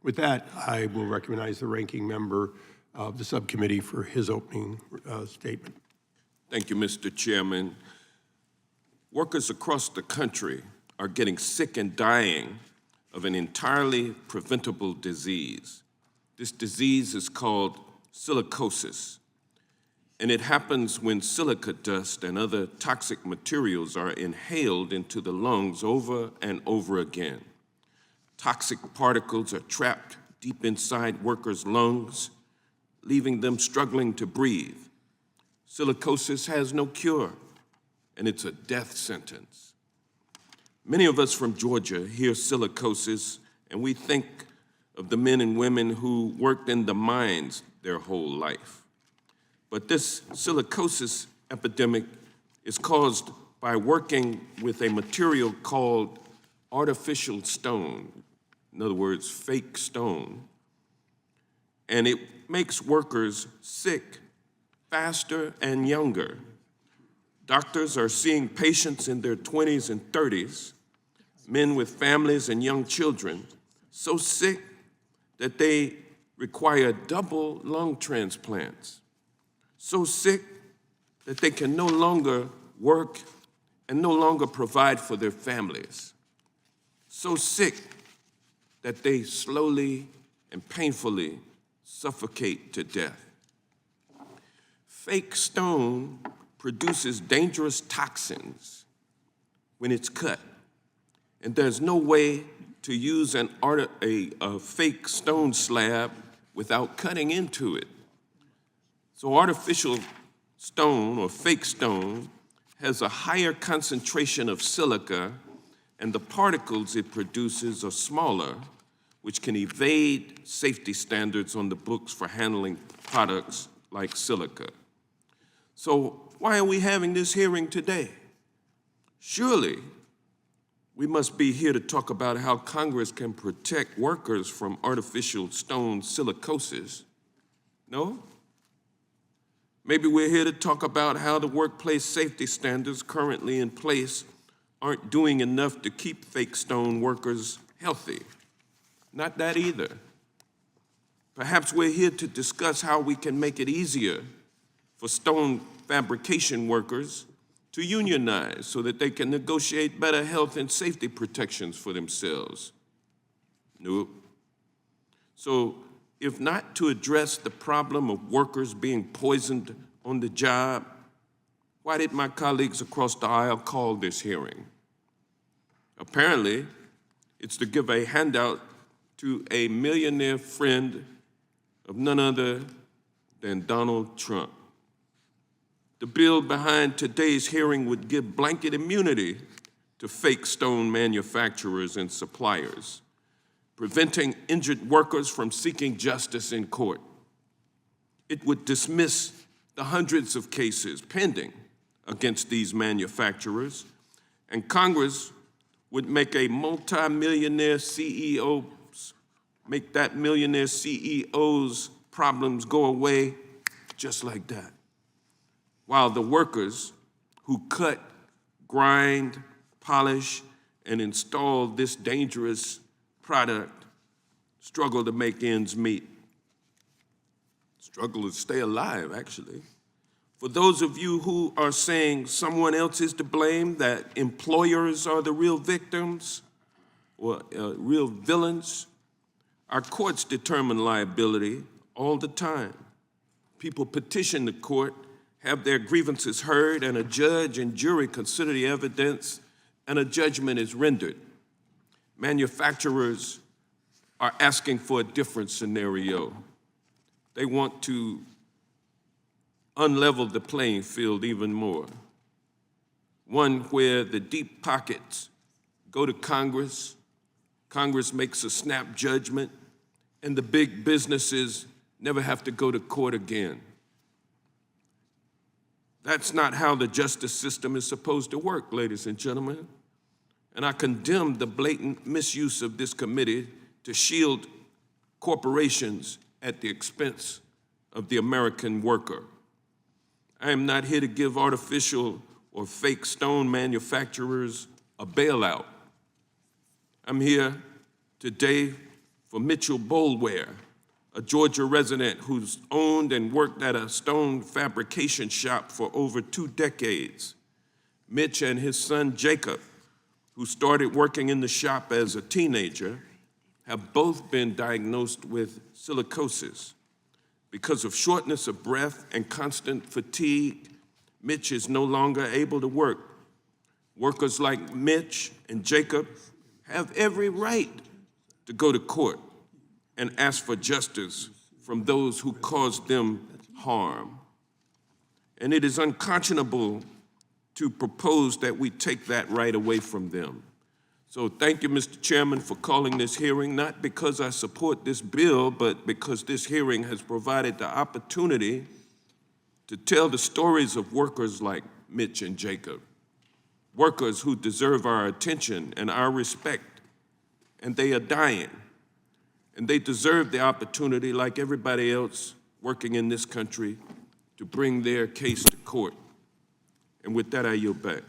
With that, I will recognize the ranking member of the subcommittee for his opening statement. Thank you, Mr. Chairman. Workers across the country are getting sick and dying of an entirely preventable disease. This disease is called silicosis, and it happens when silica dust and other toxic materials are inhaled into the lungs over and over again. Toxic particles are trapped deep inside workers' lungs, leaving them struggling to breathe. Silicosis has no cure, and it's a death sentence. Many of us from Georgia hear silicosis, and we think of the men and women who worked in the mines their whole life. But this silicosis epidemic is caused by working with a material called artificial stone, in other words, fake stone, and it makes workers sick faster and younger. Doctors are seeing patients in their 20s and 30s, men with families and young children, so sick that they require double lung transplants, so sick that they can no longer work and no longer provide for their families, so sick that they slowly and painfully suffocate to death. Fake stone produces dangerous toxins when it's cut, and there's no way to use a fake stone slab without cutting into it. So artificial stone or fake stone has a higher concentration of silica, and the particles it produces are smaller, which can evade safety standards on the books for handling products like silica. So why are we having this hearing today? Surely we must be here to talk about how Congress can protect workers from artificial stone silicosis. No? Maybe we're here to talk about how the workplace safety standards currently in place aren't doing enough to keep fake stone workers healthy. Not that either. Perhaps we're here to discuss how we can make it easier for stone fabrication workers to unionize so that they can negotiate better health and safety protections for themselves. Nope. So if not to address the problem of workers being poisoned on the job, why did my colleagues across the aisle call this hearing? Apparently, it's to give a handout to a millionaire friend of none other than Donald Trump. The bill behind today's hearing would give blanket immunity to fake stone manufacturers and suppliers, preventing injured workers from seeking justice in court. It would dismiss the hundreds of cases pending against these manufacturers, and Congress would make a multi-millionaire CEO, make that millionaire CEO's problems go away just like that, while the workers who cut, grind, polish, and install this dangerous product struggle to make ends meet. Struggle to stay alive, actually. For those of you who are saying someone else is to blame, that employers are the real victims or real villains, our courts determine liability all the time. People petition the court, have their grievances heard, and a judge and jury consider the evidence, and a judgment is rendered. Manufacturers are asking for a different scenario. They want to unlevel the playing field even more. One where the deep pockets go to Congress, Congress makes a snap judgment, and the big businesses never have to go to court again. That's not how the justice system is supposed to work, ladies and gentlemen. And I condemn the blatant misuse of this committee to shield corporations at the expense of the American worker. I am not here to give artificial or fake stone manufacturers a bailout. I'm here today for Mitchell Boulware, a Georgia resident who's owned and worked at a stone fabrication shop for over 2 decades. Mitch and his son Jacob, who started working in the shop as a teenager, have both been diagnosed with silicosis. Because of shortness of breath and constant fatigue, Mitch is no longer able to work. Workers like Mitch and Jacob have every right to go to court and ask for justice from those who caused them harm. And it is unconscionable to propose that we take that right away from them. So thank you, Mr. Chairman, for calling this hearing, not because I support this bill, but because this hearing has provided the opportunity to tell the stories of workers like Mitch and Jacob, workers who deserve our attention and our respect, and they are dying. And they deserve the opportunity, like everybody else working in this country, to bring their case to court. And with that, I yield back.